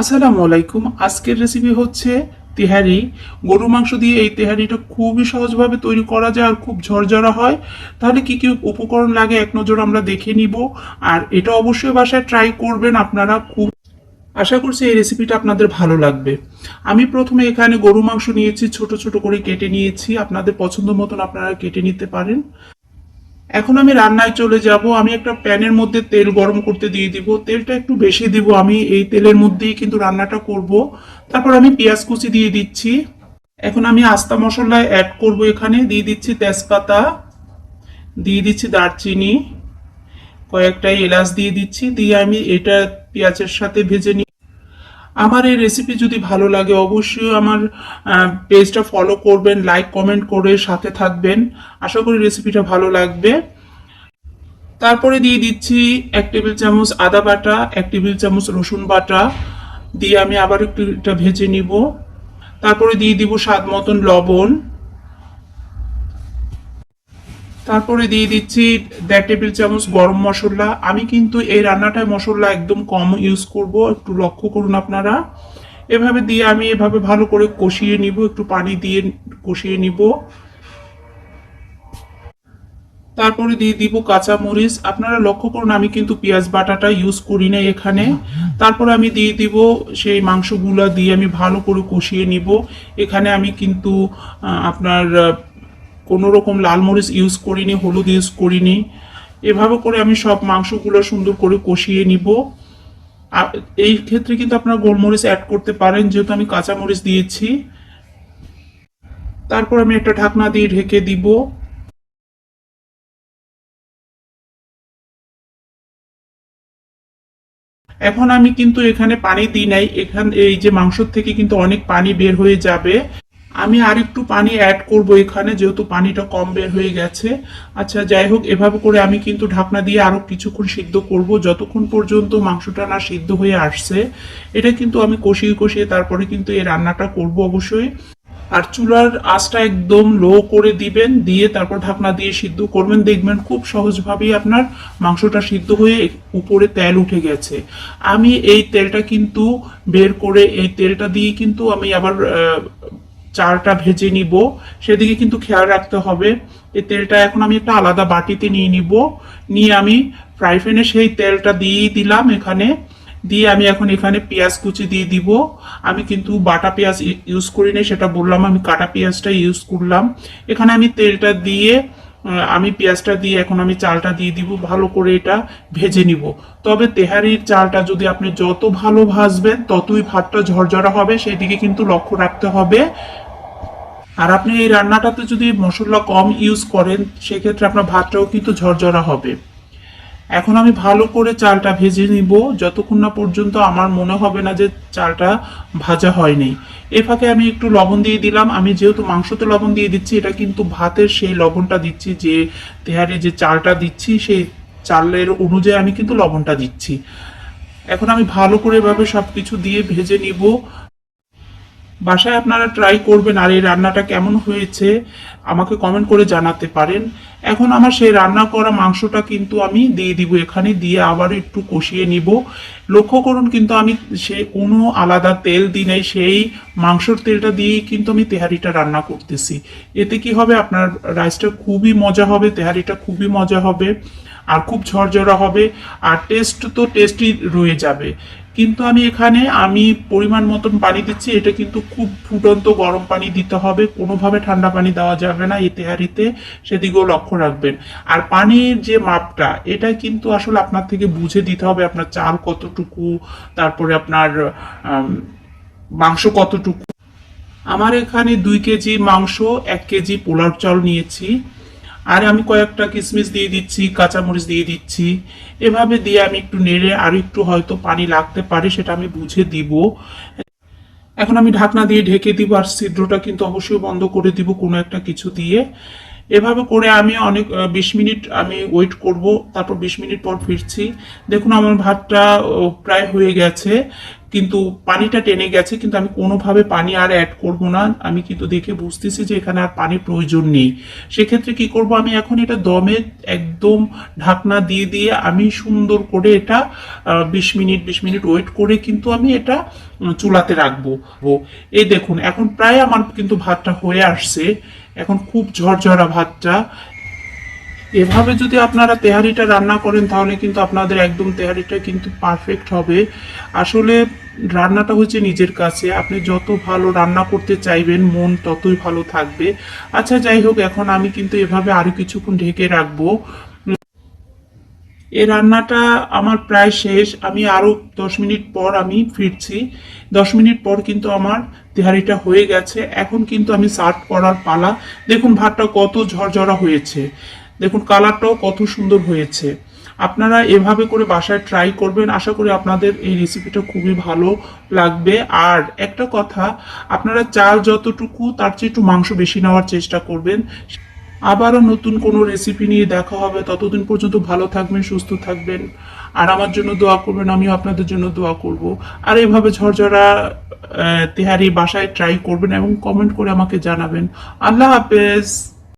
আসসালামু আলাইকুম। আজকের রেসিপি হচ্ছে তেহারি। গরু মাংস দিয়ে এই তেহারিটা খুবই সহজভাবে তৈরি করা যায় আর খুব ঝরঝরা হয়। তাহলে কি কি উপকরণ লাগে এক নজর আমরা দেখে নিব। আর এটা অবশ্যই বাসায় ট্রাই করবেন আপনারা। খুব আশা করছি এই রেসিপিটা আপনাদের ভালো লাগবে। আমি প্রথমে এখানে গরু মাংস নিয়েছি, ছোট ছোট করে কেটে নিয়েছি। আপনাদের পছন্দ মতন আপনারা কেটে নিতে পারেন। এখন আমি রান্নায় চলে যাব। আমি একটা প্যানের মধ্যে তেল গরম করতে দিয়ে দিব। তেলটা একটু বেশি দিব, আমি এই তেলের মধ্যেই কিন্তু রান্নাটা করব। তারপর আমি পেঁয়াজ কুচি দিয়ে দিচ্ছি। এখন আমি আস্তা মশলা অ্যাড করব। এখানে দিয়ে দিচ্ছি তেজপাতা, দিয়ে দিচ্ছি দারচিনি, কয়েকটা এলাচ দিয়ে দিচ্ছি। দিয়ে আমি এটা পেঁয়াজের সাথে ভেজে নিই। আমার এই রেসিপি যদি ভালো লাগে অবশ্যই আমার পেজটা ফলো করবেন, লাইক কমেন্ট করে সাথে থাকবেন। আশা করি রেসিপিটা ভালো লাগবে। তারপরে দিয়ে দিচ্ছি 1 টেবিল চামচ আদা বাটা, 1 টেবিল চামচ রসুন বাটা। দিয়ে আমি আবার একটু এটা ভেজে নিব। তারপরে দিয়ে দিব স্বাদ মতন লবণ। তারপরে দিয়ে দিচ্ছি 1.5 টেবিল চামচ গরম মশলা। আমি কিন্তু এই রান্নাটায় মশলা একদম কম ইউজ করব, একটু লক্ষ্য করুন আপনারা। এভাবে দিয়ে আমি এভাবে ভালো করে কষিয়ে নিব, একটু পানি দিয়ে কষিয়ে নিব। তারপরে দিয়ে দিব কাঁচা মরিচ। আপনারা লক্ষ্য করুন আমি কিন্তু পেঁয়াজ বাটাটা ইউজ করি না এখানে। তারপরে আমি দিয়ে দিব সেই মাংসগুলো, দিয়ে আমি ভালো করে কষিয়ে নিব। এখানে আমি কিন্তু আপনার কোনো রকম লাল মরিচ ইউজ করিনি, হলুদ ইউজ করিনি। এভাবে করে আমি সব মাংসগুলো সুন্দর করে কষিয়ে নিব। এই ক্ষেত্রে কিন্তু আপনারা গোলমরিচ অ্যাড করতে পারেন, যেহেতু আমি কাঁচা মরিচ দিয়েছি। তারপর আমি একটা ঢাকনা দিয়ে ঢেকে দিব। এখন আমি কিন্তু এখানে পানি দিই নাই। এই যে মাংস থেকে কিন্তু অনেক পানি বের হয়ে যাবে। আমি আর একটু পানি অ্যাড করব এখানে, যেহেতু পানিটা কম বের হয়ে গেছে। আচ্ছা, যাই হোক, এভাবে করে আমি কিন্তু ঢাকনা দিয়ে আরো কিছুক্ষণ সিদ্ধ করব, যতক্ষণ পর্যন্ত মাংসটা না সিদ্ধ হয়ে আসছে। এটা কিন্তু আমি কষিয়ে কষিয়ে তারপরে কিন্তু এই রান্নাটা করব অবশ্যই। আর চুলার আঁচটা একদম লো করে দিবেন, দিয়ে তারপর ঢাকনা দিয়ে সিদ্ধ করবেন। দেখবেন খুব সহজভাবেই আপনার মাংসটা সিদ্ধ হয়ে উপরে তেল উঠে গেছে। আমি এই তেলটা কিন্তু বের করে এই তেলটা দিয়ে কিন্তু আমি আবার চালটা ভেজে নিব, সেদিকে কিন্তু খেয়াল রাখতে হবে। এই তেলটা এখন আমি একটা আলাদা বাটিতে নিয়ে নিব। নিয়ে আমি ফ্রাই প্যানে সেই তেলটা দিয়েই দিলাম এখানে। দিয়ে আমি এখন এখানে পেঁয়াজ কুচি দিয়ে দিব। আমি কিন্তু বাটা পেঁয়াজ ইউজ করি নাই, সেটা বললাম, আমি কাটা পেঁয়াজটা ইউজ করলাম। এখানে আমি তেলটা দিয়ে আমি পেঁয়াজটা দিয়ে এখন আমি চালটা দিয়ে দিব, ভালো করে এটা ভেজে নিব। তবে তেহারির চালটা যদি আপনি যত ভালো ভাজবেন ততই ভাতটা ঝরঝরা হবে, সেই দিকে কিন্তু লক্ষ্য রাখতে হবে। আর আপনি এই রান্নাটাতে যদি মশলা কম ইউজ করেন সেক্ষেত্রে আপনার ভাতটাও কিন্তু ঝরঝরা হবে। এখন আমি ভালো করে চালটা ভেজে নিব, যতক্ষণ না পর্যন্ত আমার মনে হবে না যে চালটা ভাজা হয়নি। এ ফাঁকে আমি একটু লবণ দিয়ে দিলাম। আমি যেহেতু মাংসতে লবণ দিয়ে দিচ্ছি, এটা কিন্তু ভাতের সেই লবণটা দিচ্ছি, যে তেহারে যে চালটা দিচ্ছি সেই চালের অনুযায়ী আমি কিন্তু লবণটা দিচ্ছি। এখন আমি ভালো করে এভাবে সবকিছু দিয়ে ভেজে নিব। বাসায় আপনারা ট্রাই করবেন, আর এই রান্নাটা কেমন হয়েছে আমাকে কমেন্ট করে জানাতে পারেন। এখন আমার সেই রান্না করা মাংসটা কিন্তু আমি দিয়ে দিব এখানে, দিয়ে আবার একটু কষিয়ে নিব। লক্ষ্য করুন কিন্তু আমি সে কোনো আলাদা তেল দিই নাই, সেই মাংসর তেলটা দিয়েই কিন্তু আমি তেহারিটা রান্না করতেছি। এতে কি হবে, আপনার রাইসটা খুবই মজা হবে, তেহারিটা খুবই মজা হবে, আর খুব ঝরঝরা হবে। আর টেস্ট তো টেস্টই রয়ে যাবে। কিন্তু আমি পরিমাণ মতন পানি দিচ্ছি। এটা কিন্তু খুব ফুটন্ত গরম পানি দিতে হবে, কোনোভাবে ঠান্ডা পানি দেওয়া যাবে না এই তেহারিতে, সেদিকেও লক্ষ্য রাখবেন। আর পানির যে মাপটা, এটা কিন্তু আসলে আপনার থেকে বুঝে দিতে হবে, আপনার চাল কতটুকু, তারপরে আপনার মাংস কতটুকু। আমার এখানে 2 কেজি মাংস, 1 কেজি পোলার চাল নিয়েছি। আর আমি কয়েকটা কিশমিশ দিয়ে দিচ্ছি, কাঁচামরিচ দিয়ে দিচ্ছি। এভাবে দিয়ে আমি একটু নেড়ে, আর একটু হয়তো পানি লাগতে পারে, সেটা আমি বুঝে দিব। এখন আমি ঢাকনা দিয়ে ঢেকে দিব, আর ছিদ্রটা কিন্তু অবশ্যই বন্ধ করে দিব কোনো একটা কিছু দিয়ে। এভাবে করে আমি অনেক 20 মিনিট আমি ওয়েট করব। তারপর 20 মিনিট পর ফিরছি। দেখুন আমার ভাতটা প্রায় হয়ে গেছে। কিন্তু পানিটা টেনে গেছে, কিন্তু আমি কোনোভাবে পানি আর অ্যাড করব না। আমি কিন্তু দেখে বুঝতেছি যে এখানে আর পানির প্রয়োজন নেই। সেক্ষেত্রে কি করব, আমি এখন এটা দমে একদম ঢাকনা দিয়ে দিয়ে আমি সুন্দর করে এটা 20 মিনিট ওয়েট করে কিন্তু আমি এটা চুলাতে রাখবো। এই দেখুন এখন প্রায় আমার কিন্তু ভাতটা হয়ে আসছে, এখন খুব ঝরঝরা ভাতটা। এভাবে যদি আপনারা তেহারিটা রান্না করেন তাহলে কিন্তু আপনাদের একদম তেহারিটা কিন্তু পারফেক্ট হবে। আসলে রান্নাটা হচ্ছে নিজের কাছে, আপনি যত ভালো রান্না করতে চাইবেন মন ততই ভালো থাকবে। আচ্ছা যাই হোক, এখন আমি কিন্তু এভাবে আরো কিছুক্ষণ ঢেকে রাখবো। এই রান্নাটা আমার প্রায় শেষ, আমি আরো 10 মিনিট পর আমি ফিরছি। 10 মিনিট পর কিন্তু আমার তেহারিটা হয়ে গেছে, এখন কিন্তু আমি সার্ভ করার পালা। দেখুন ভাতটা কত ঝরঝরা হয়েছে, দেখুন কালারটাও কত সুন্দর হয়েছে। আপনারা এভাবে করে বাসায় ট্রাই করবেন, আশা করি আপনাদের এই রেসিপিটা খুবই ভালো লাগবে। আর একটা কথা, আপনারা চাল যতটুকু তার চেয়ে একটু মাংস বেশি নেওয়ার চেষ্টা করবেন। আবারও নতুন কোনো রেসিপি নিয়ে দেখা হবে, ততদিন পর্যন্ত ভালো থাকবেন, সুস্থ থাকবেন, আর আমার জন্য দোয়া করবেন, আমিও আপনাদের জন্য দোয়া করব। আর এভাবে ঝরঝরা তেহারি বাসায় ট্রাই করবেন এবং কমেন্ট করে আমাকে জানাবেন। আল্লাহ হাফেজ।